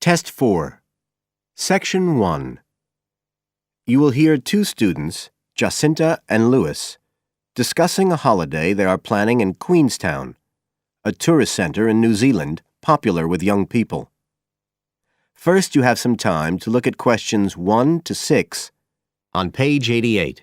Test 4. Section 1. You will hear two students, Jacinta and Lewis, discussing a holiday they are planning in Queenstown, a tourist center in New Zealand popular with young people. First, you have some time to look at questions 1 to 6 on page 88.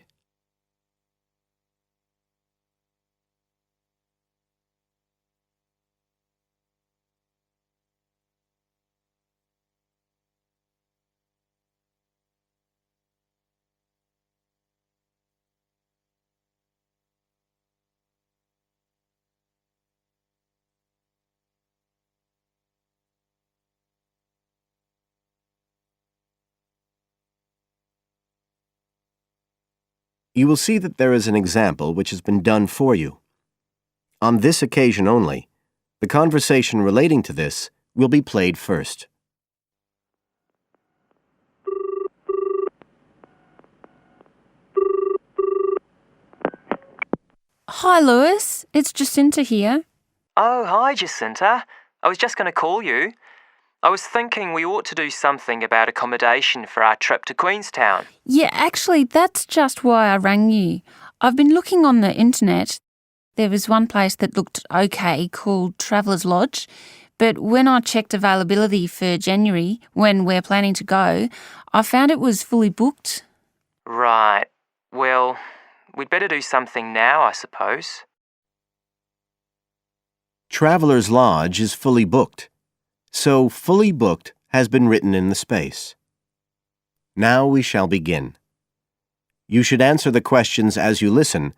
You will see that there is an example which has been done for you. On this occasion only, the conversation relating to this will be played first. Hi, Lewis. It's Jacinta here. Oh, hi, Jacinta. I was just going to call you. I was thinking we ought to do something about accommodation for our trip to Queenstown. Yeah, actually, that's just why I rang you. I've been looking on the internet. There was one place that looked okay called Traveller's Lodge, but when I checked availability for January, when we're planning to go, I found it was fully booked. Right. Well, we'd better do something now, I suppose. Traveller's Lodge is fully booked, so fully booked has been written in the space. Now we shall begin. You should answer the questions as you listen,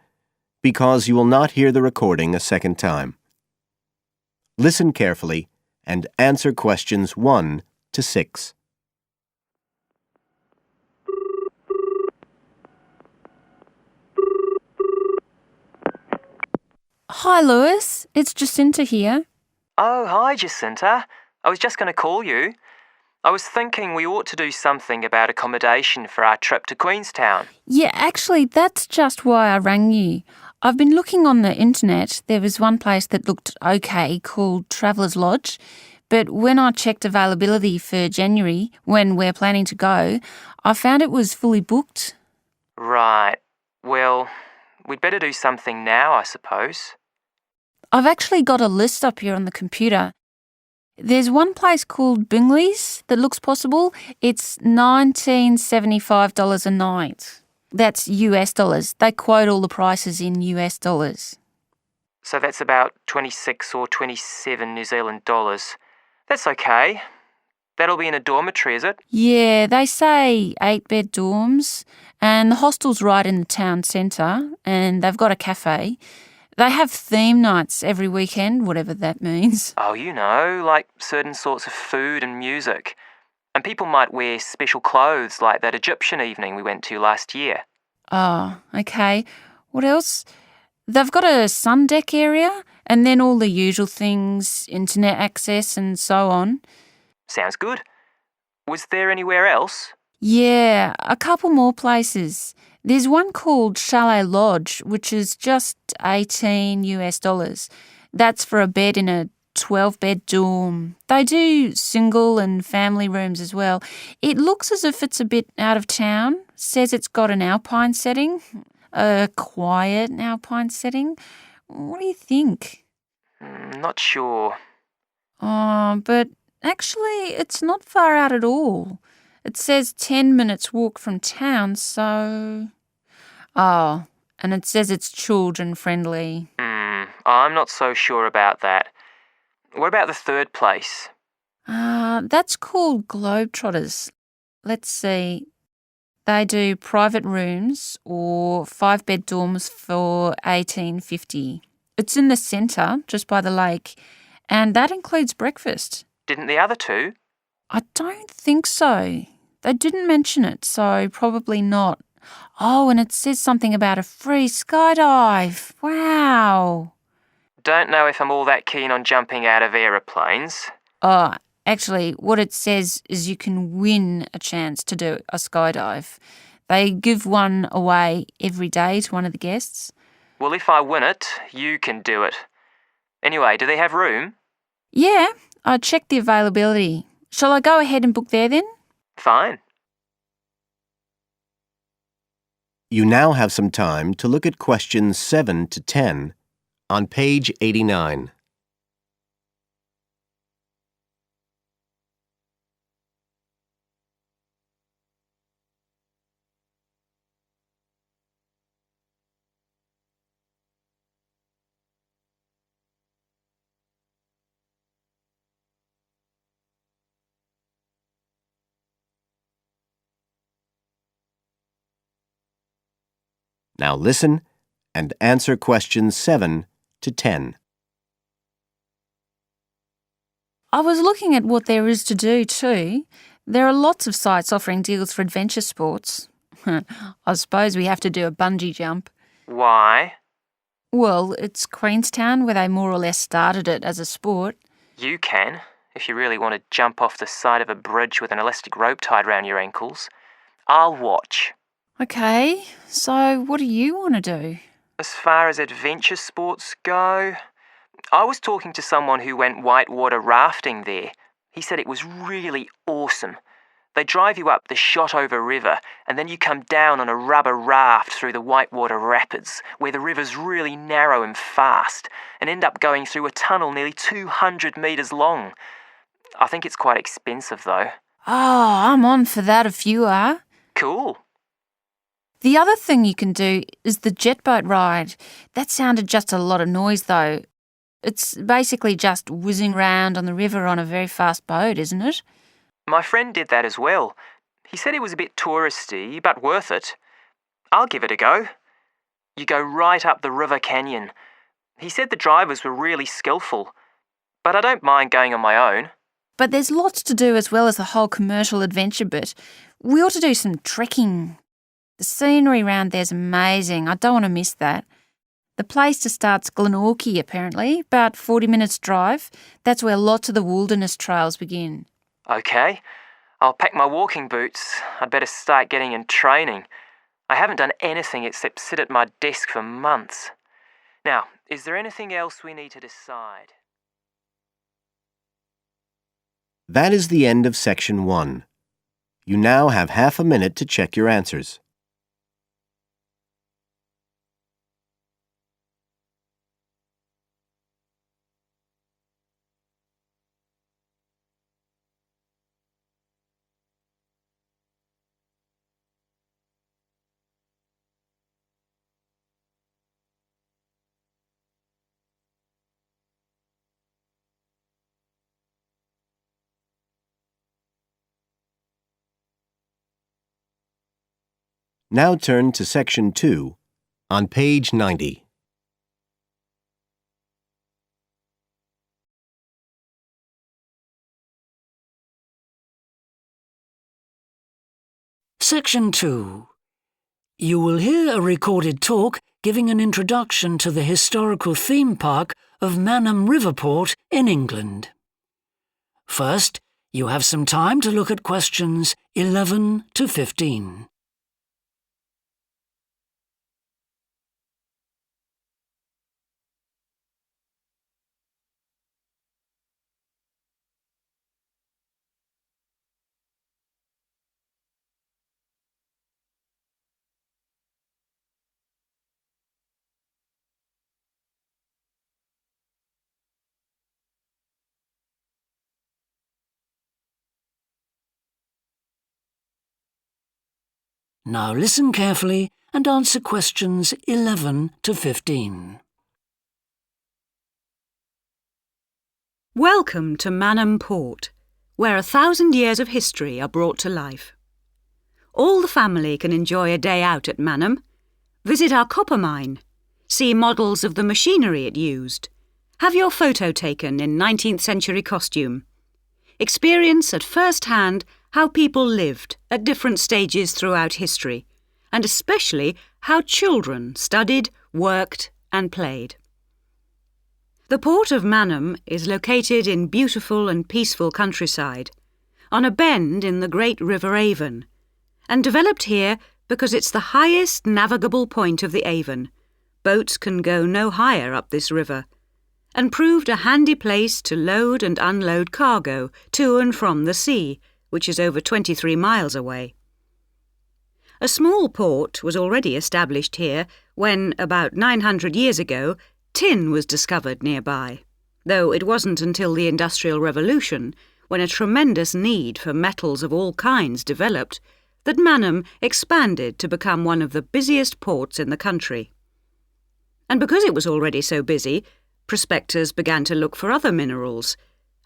because you will not hear the recording a second time. Listen carefully and answer questions 1 to 6. Hi, Lewis. It's Jacinta here. Oh, hi, Jacinta. I was just going to call you. I was thinking we ought to do something about accommodation for our trip to Queenstown. Yeah, actually, that's just why I rang you. I've been looking on the internet. There was one place that looked okay called Traveller's Lodge, but when I checked availability for January, when we're planning to go, I found it was fully booked. Right. Well, we'd better do something now, I suppose. I've actually got a list up here on the computer. There's one place called Bingley's that looks possible. It's $1975 a night. That's US dollars. They quote all the prices in US dollars. So that's about 26 or 27 New Zealand dollars. That's okay. That'll be in a dormitory, is it? Yeah, they say 8-bed dorms, and the hostel's right in the town centre, and they've got a cafe. They have theme nights every weekend, whatever that means. Oh, you know, like certain sorts of food and music. And people might wear special clothes like that Egyptian evening we went to last year. Oh, okay. What else? They've got a sun deck area, and then all the usual things, internet access and so on. Sounds good. Was there anywhere else? Yeah, a couple more places. There's one called Chalet Lodge, which is just 18 US dollars. That's for a bed in a 12-bed dorm. They do single and family rooms as well. It looks as if it's a bit out of town. Says it's got an alpine setting, a quiet alpine setting. What do you think? Not sure. Oh, but actually, it's not far out at all. It says 10 minutes walk from town, so... Oh, and it says it's children-friendly. I'm not so sure about that. What about the third place? That's called Globetrotters. Let's see. They do private rooms or 5-bed dorms for $18.50. It's in the centre, just by the lake, and that includes breakfast. Didn't the other two? I don't think so. They didn't mention it, so probably not. Oh, and it says something about a free skydive. Wow. Don't know if I'm all that keen on jumping out of aeroplanes. Oh, actually, what it says is you can win a chance to do a skydive. They give one away every day to one of the guests. Well, if I win it, you can do it. Anyway, do they have room? Yeah, I checked the availability. Shall I go ahead and book there then? Fine. You now have some time to look at questions 7 to 10 on page 89. Now listen and answer questions 7 to 10. I was looking at what there is to do too. There are lots of sites offering deals for adventure sports. I suppose we have to do a bungee jump. Why? Well, it's Queenstown where they more or less started it as a sport. You can, if you really want to jump off the side of a bridge with an elastic rope tied round your ankles. I'll watch. Okay, so what do you want to do? As far as adventure sports go, I was talking to someone who went whitewater rafting there. He said it was really awesome. They drive you up the Shotover River and then you come down on a rubber raft through the whitewater rapids where the river's really narrow and fast and end up going through a tunnel nearly 200 metres long. I think it's quite expensive though. Oh, I'm on for that if you are. Cool. The other thing you can do is the jet boat ride. That sounded just a lot of noise though. It's basically just whizzing round on the river on a very fast boat, isn't it? My friend did that as well. He said it was a bit touristy, but worth it. I'll give it a go. You go right up the river canyon. He said the drivers were really skillful, but I don't mind going on my own. But there's lots to do as well as the whole commercial adventure bit. We ought to do some trekking. The scenery around there's amazing. I don't want to miss that. The place to start's Glenorchy, apparently, about 40 minutes drive. That's where lots of the wilderness trails begin. Okay, I'll pack my walking boots. I'd better start getting in training. I haven't done anything except sit at my desk for months. Now, is there anything else we need to decide? That is the end of section 1. You now have half a minute to check your answers. Now turn to section 2 on page 90. Section 2. You will hear a recorded talk giving an introduction to the historical theme park of Manham Riverport in England. First, you have some time to look at questions 11 to 15. Now listen carefully and answer questions 11 to 15. Welcome to Manham Port, where 1,000 years of history are brought to life. All the family can enjoy a day out at Manham, visit our copper mine, see models of the machinery it used, have your photo taken in 19th century costume, experience at first hand how people lived at different stages throughout history, and especially how children studied, worked and played. The port of Manham is located in beautiful and peaceful countryside, on a bend in the great River Avon, and developed here because it's the highest navigable point of the Avon. Boats can go no higher up this river, and proved a handy place to load and unload cargo to and from the sea, which is over 23 miles away. A small port was already established here when, about 900 years ago, tin was discovered nearby, though it wasn't until the Industrial Revolution, when a tremendous need for metals of all kinds developed, that Mannum expanded to become one of the busiest ports in the country. And because it was already so busy, prospectors began to look for other minerals,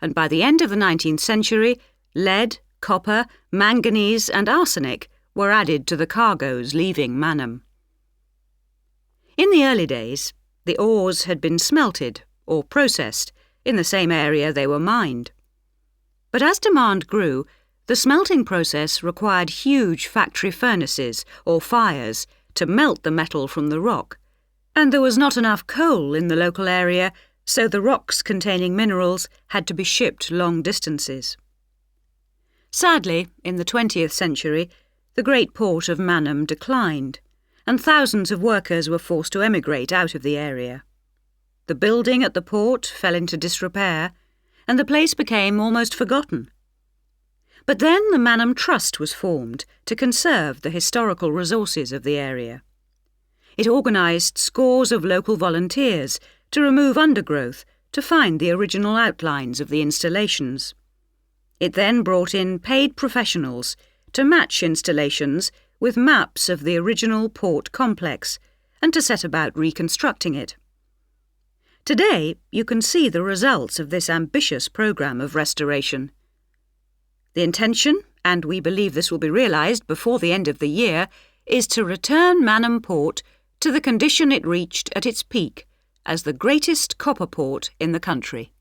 and by the end of the 19th century, lead, copper, manganese and arsenic were added to the cargoes leaving Mannum. In the early days, the ores had been smelted or processed in the same area they were mined. But as demand grew, the smelting process required huge factory furnaces or fires to melt the metal from the rock, and there was not enough coal in the local area, so the rocks containing minerals had to be shipped long distances. Sadly, in the 20th century, the great port of Mannum declined, and thousands of workers were forced to emigrate out of the area. The building at the port fell into disrepair, and the place became almost forgotten. But then the Mannum Trust was formed to conserve the historical resources of the area. It organised scores of local volunteers to remove undergrowth to find the original outlines of the installations. It then brought in paid professionals to match installations with maps of the original port complex and to set about reconstructing it. Today, you can see the results of this ambitious programme of restoration. The intention, and we believe this will be realised before the end of the year, is to return Mannum Port to the condition it reached at its peak as the greatest copper port in the country.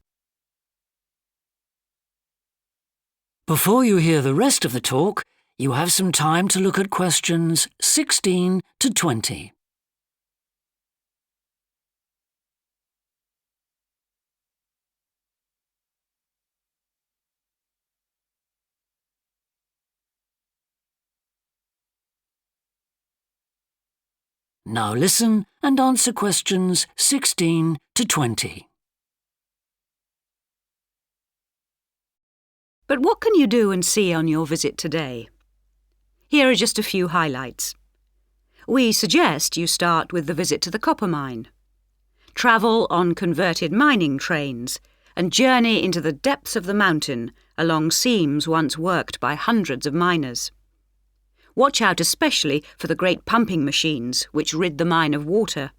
Before you hear the rest of the talk, you have some time to look at questions 16 to 20. Now listen and answer questions 16 to 20. But what can you do and see on your visit today? Here are just a few highlights. We suggest you start with the visit to the copper mine. Travel on converted mining trains and journey into the depths of the mountain along seams once worked by hundreds of miners. Watch out especially for the great pumping machines which rid the mine of water.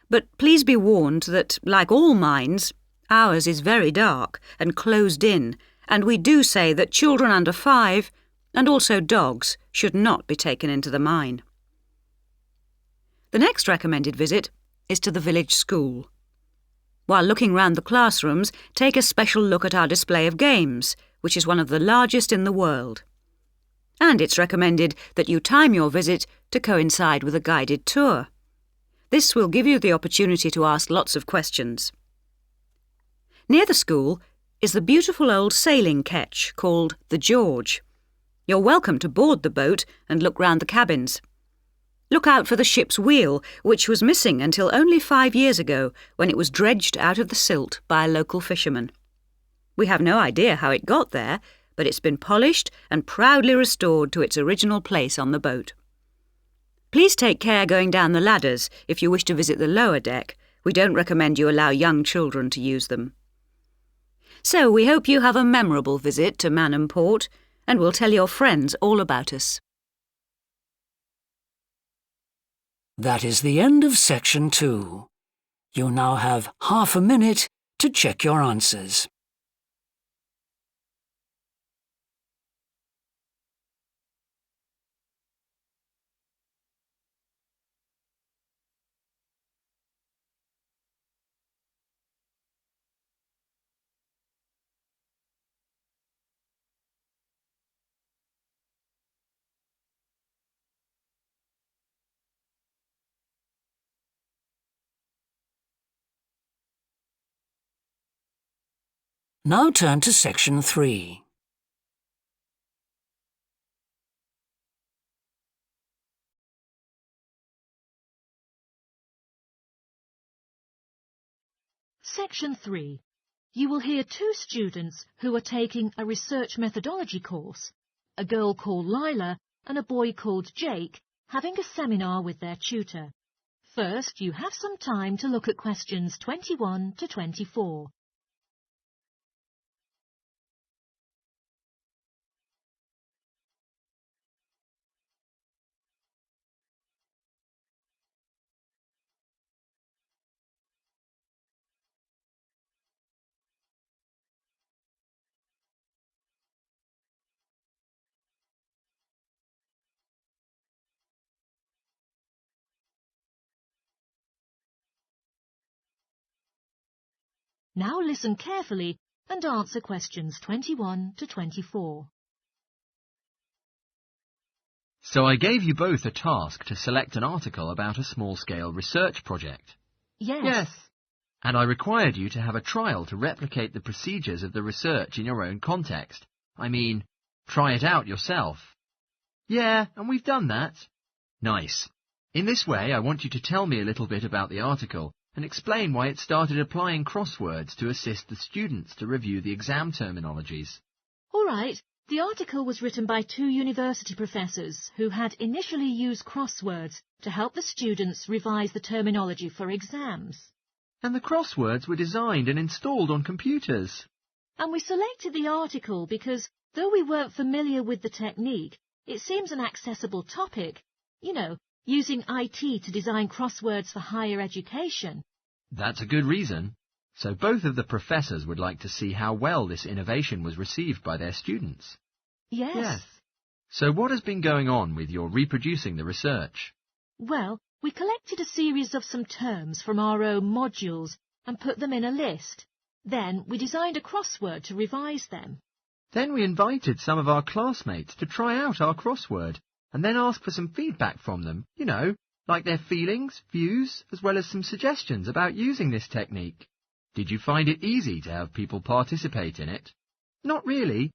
But please be warned that, like all mines, ours is very dark and closed in, and we do say that children under 5 and also dogs should not be taken into the mine. The next recommended visit is to the village school. While looking round the classrooms, take a special look at our display of games, which is one of the largest in the world. And it's recommended that you time your visit to coincide with a guided tour. This will give you the opportunity to ask lots of questions. Near the school is the beautiful old sailing ketch called the George. You're welcome to board the boat and look round the cabins. Look out for the ship's wheel, which was missing until only 5 years ago when it was dredged out of the silt by a local fisherman. We have no idea how it got there, but it's been polished and proudly restored to its original place on the boat. Please take care going down the ladders if you wish to visit the lower deck. We don't recommend you allow young children to use them. So we hope you have a memorable visit to Mannum Port, and will tell your friends all about us. That is the end of section 2. You now have half a minute to check your answers. Now turn to section 3. Section 3. You will hear two students who are taking a research methodology course, a girl called Lila and a boy called Jake, having a seminar with their tutor. First, you have some time to look at questions 21 to 24. Now listen carefully and answer questions 21 to 24. So I gave you both a task to select an article about a small-scale research project. Yes. And I required you to have a trial to replicate the procedures of the research in your own context. I mean, try it out yourself. Yeah, and we've done that. Nice. In this way, I want you to tell me a little bit about the article and explain why it started applying crosswords to assist the students to review the exam terminologies. All right. The article was written by two university professors who had initially used crosswords to help the students revise the terminology for exams. And the crosswords were designed and installed on computers. And we selected the article because, though we weren't familiar with the technique, it seems an accessible topic. You know, using IT to design crosswords for higher education. That's a good reason. So both of the professors would like to see how well this innovation was received by their students. Yes. So what has been going on with your reproducing the research? Well, we collected a series of some terms from our own modules and put them in a list. Then we designed a crossword to revise them. Then we invited some of our classmates to try out our crossword and then ask for some feedback from them, you know, like their feelings, views, as well as some suggestions about using this technique. Did you find it easy to have people participate in it? Not really.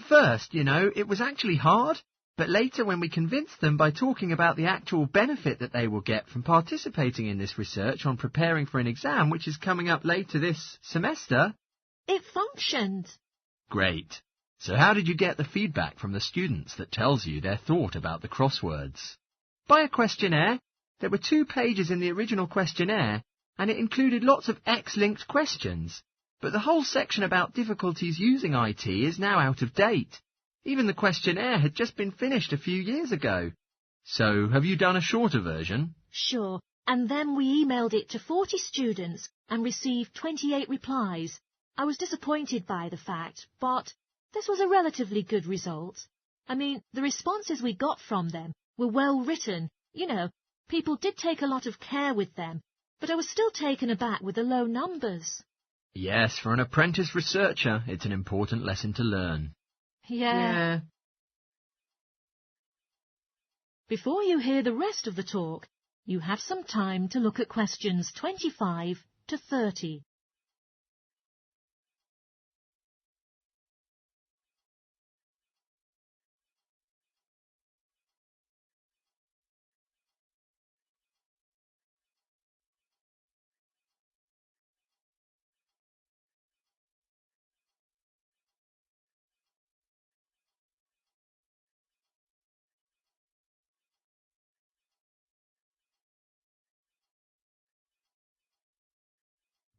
First, you know, it was actually hard, but later when we convinced them by talking about the actual benefit that they will get from participating in this research on preparing for an exam which is coming up later this semester... It functioned. Great. So how did you get the feedback from the students that tells you their thought about the crosswords? By a questionnaire. There were 2 pages in the original questionnaire, and it included lots of X-linked questions. But the whole section about difficulties using IT is now out of date. Even the questionnaire had just been finished a few years ago. So, have you done a shorter version? Sure, and then we emailed it to 40 students and received 28 replies. I was disappointed by the fact, but this was a relatively good result. I mean, the responses we got from them were well written. You know, people did take a lot of care with them, but I was still taken aback with the low numbers. Yes, for an apprentice researcher, it's an important lesson to learn. Yeah. Before you hear the rest of the talk, you have some time to look at questions 25 to 30.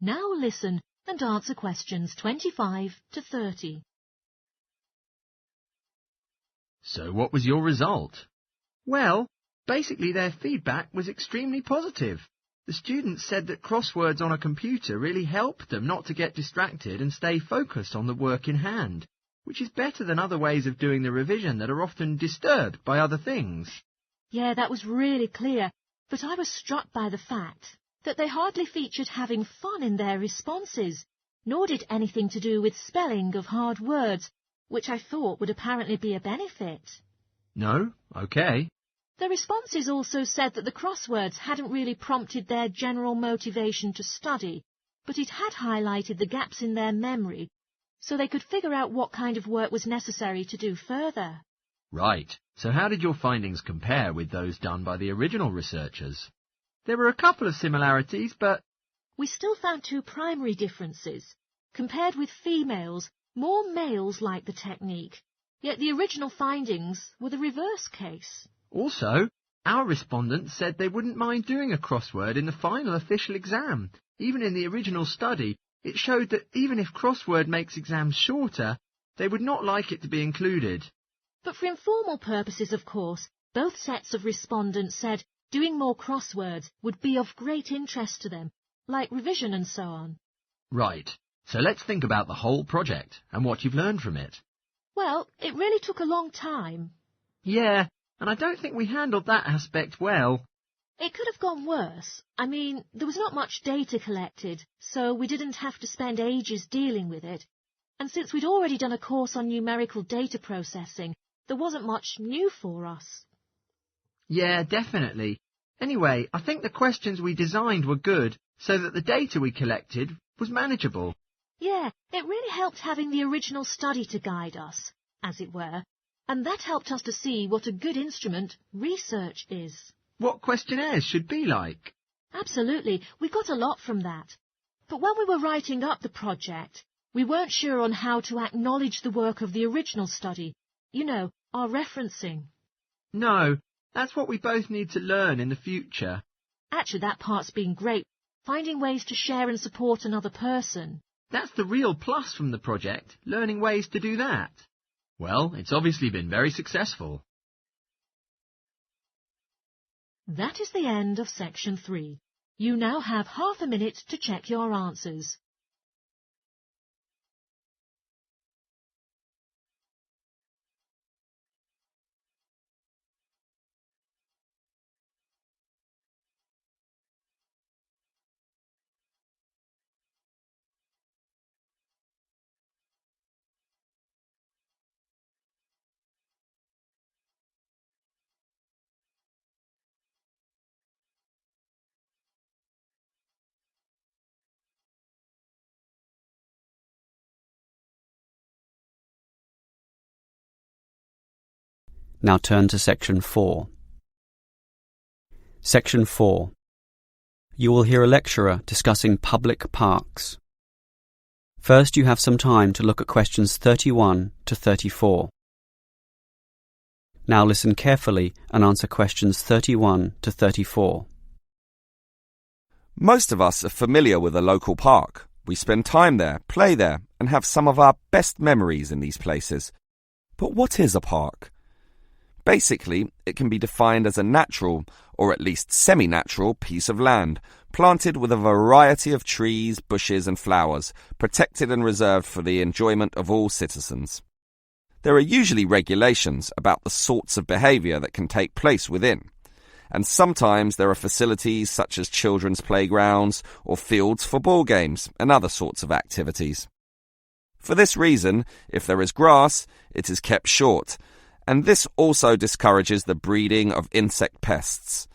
Now listen and answer questions 25 to 30. So what was your result? Well, basically their feedback was extremely positive. The students said that crosswords on a computer really helped them not to get distracted and stay focused on the work in hand, which is better than other ways of doing the revision that are often disturbed by other things. Yeah, that was really clear, but I was struck by the fact that they hardly featured having fun in their responses, nor did anything to do with spelling of hard words, which I thought would apparently be a benefit. No? Okay. The responses also said that the crosswords hadn't really prompted their general motivation to study, but it had highlighted the gaps in their memory, so they could figure out what kind of work was necessary to do further. Right. So how did your findings compare with those done by the original researchers? There were a couple of similarities, but, we still found two primary differences. Compared with females, more males like the technique, yet the original findings were the reverse case. Also, our respondents said they wouldn't mind doing a crossword in the final official exam. Even in the original study, it showed that even if crossword makes exams shorter, they would not like it to be included. But for informal purposes, of course, both sets of respondents said doing more crosswords would be of great interest to them, like revision and so on. Right, so let's think about the whole project and what you've learned from it. Well, it really took a long time. Yeah, and I don't think we handled that aspect well. It could have gone worse. I mean, there was not much data collected, so we didn't have to spend ages dealing with it. And since we'd already done a course on numerical data processing, there wasn't much new for us. Yeah, definitely. Anyway, I think the questions we designed were good, so that the data we collected was manageable. Yeah, it really helped having the original study to guide us, as it were, and that helped us to see what a good instrument research is. What questionnaires should be like? Absolutely, we got a lot from that. But when we were writing up the project, we weren't sure on how to acknowledge the work of the original study. You know, our referencing. No, that's what we both need to learn in the future. Actually, that part's been great, finding ways to share and support another person. That's the real plus from the project, learning ways to do that. Well, it's obviously been very successful. That is the end of section 3. You now have half a minute to check your answers. Now turn to Section 4. Section 4. You will hear a lecturer discussing public parks. First, you have some time to look at questions 31 to 34. Now listen carefully and answer questions 31 to 34. Most of us are familiar with a local park. We spend time there, play there, and have some of our best memories in these places. But what is a park? Basically, it can be defined as a natural, or at least semi-natural, piece of land, planted with a variety of trees, bushes and flowers, protected and reserved for the enjoyment of all citizens. There are usually regulations about the sorts of behaviour that can take place within, and sometimes there are facilities such as children's playgrounds or fields for ball games and other sorts of activities. For this reason, if there is grass, it is kept short, and this also discourages the breeding of insect pests.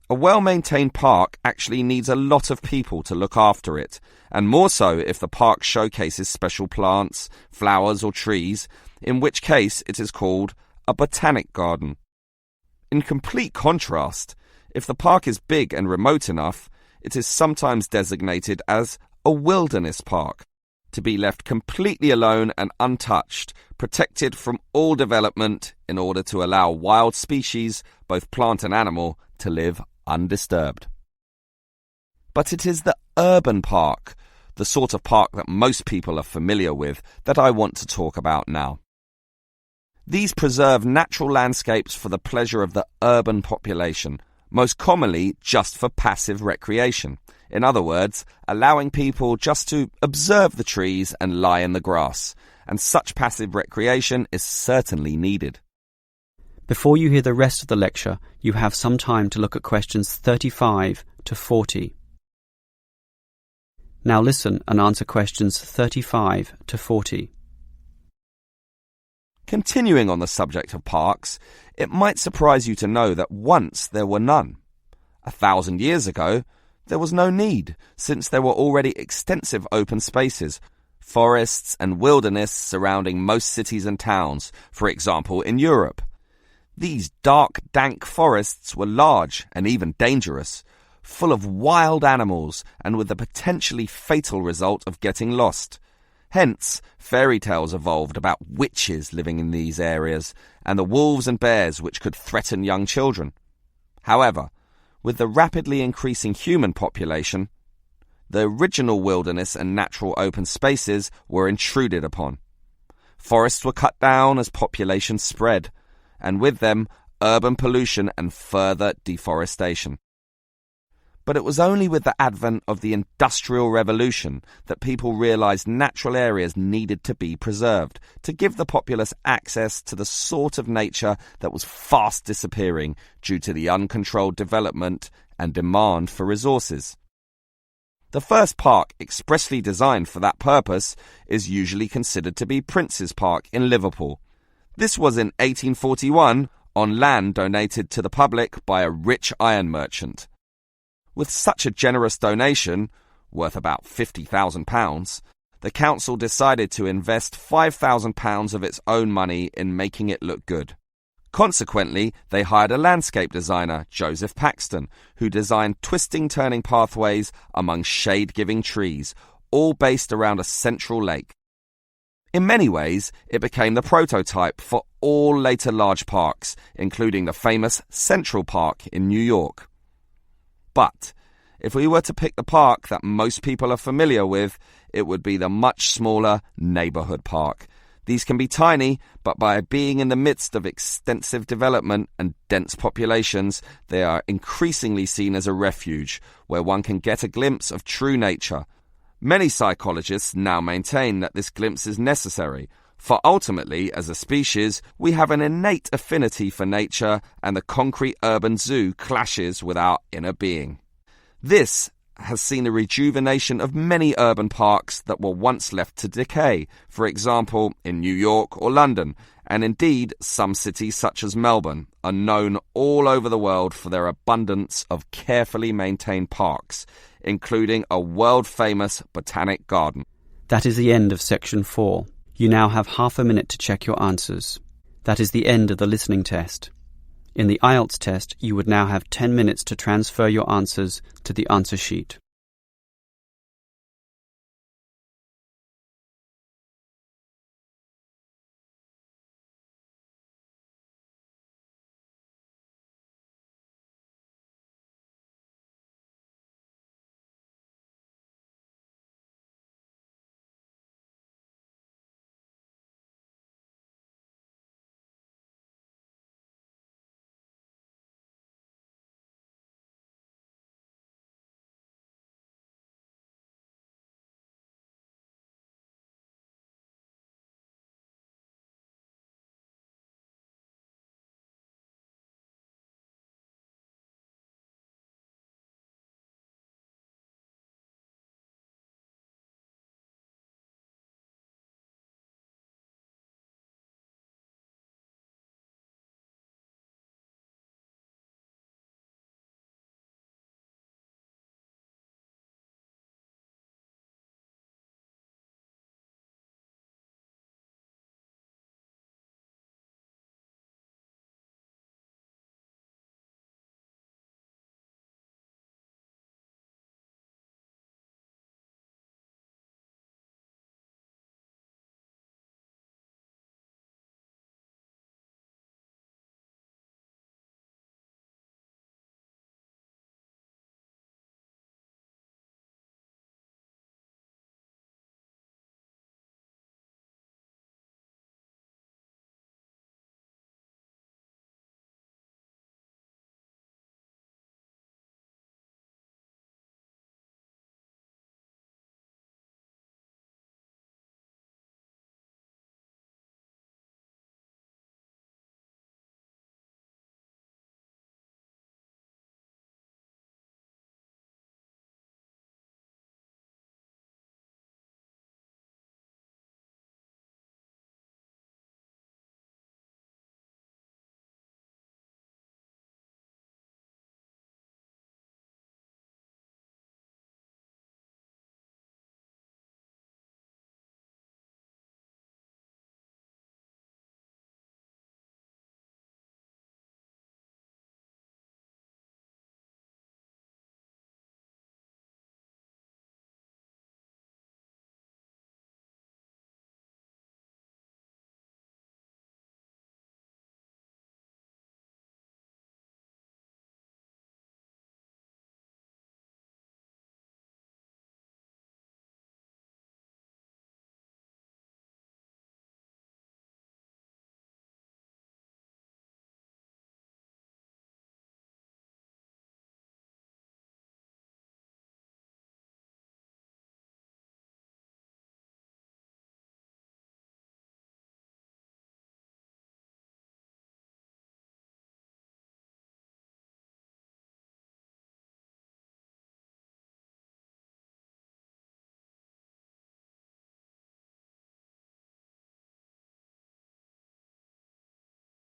A well-maintained park actually needs a lot of people to look after it, and more so if the park showcases special plants, flowers or trees, in which case it is called a botanic garden. In complete contrast, if the park is big and remote enough, it is sometimes designated as a wilderness park, to be left completely alone and untouched, protected from all development in order to allow wild species, both plant and animal, to live undisturbed. But it is the urban park, the sort of park that most people are familiar with, that I want to talk about now. These preserve natural landscapes for the pleasure of the urban population, most commonly just for passive recreation. In other words, allowing people just to observe the trees and lie in the grass, and such passive recreation is certainly needed. Before you hear the rest of the lecture, you have some time to look at questions 35 to 40. Now listen and answer questions 35 to 40. Continuing on the subject of parks, it might surprise you to know that once there were none. 1,000 years ago, there was no need, since there were already extensive open spaces, forests and wilderness surrounding most cities and towns, for example in Europe. These dark, dank forests were large and even dangerous, full of wild animals and with the potentially fatal result of getting lost. Hence, fairy tales evolved about witches living in these areas and the wolves and bears which could threaten young children. However, with the rapidly increasing human population, the original wilderness and natural open spaces were intruded upon. Forests were cut down as population spread, and with them, urban pollution and further deforestation. But it was only with the advent of the Industrial Revolution that people realised natural areas needed to be preserved to give the populace access to the sort of nature that was fast disappearing due to the uncontrolled development and demand for resources. The first park expressly designed for that purpose is usually considered to be Prince's Park in Liverpool. This was in 1841 on land donated to the public by a rich iron merchant. With such a generous donation, worth about £50,000, the council decided to invest £5,000 of its own money in making it look good. Consequently, they hired a landscape designer, Joseph Paxton, who designed twisting turning pathways among shade-giving trees, all based around a central lake. In many ways, it became the prototype for all later large parks, including the famous Central Park in New York. But if we were to pick the park that most people are familiar with, it would be the much smaller neighbourhood park. These can be tiny, but by being in the midst of extensive development and dense populations, they are increasingly seen as a refuge where one can get a glimpse of true nature. Many psychologists now maintain that this glimpse is necessary, for ultimately, as a species, we have an innate affinity for nature, and the concrete urban zoo clashes with our inner being. This has seen the rejuvenation of many urban parks that were once left to decay, for example, in New York or London, and indeed some cities such as Melbourne are known all over the world for their abundance of carefully maintained parks, including a world-famous botanic garden. That is the end of section 4. You now have half a minute to check your answers. That is the end of the listening test. In the Ielts test, you would now have 10 minutes to transfer your answers to the answer sheet.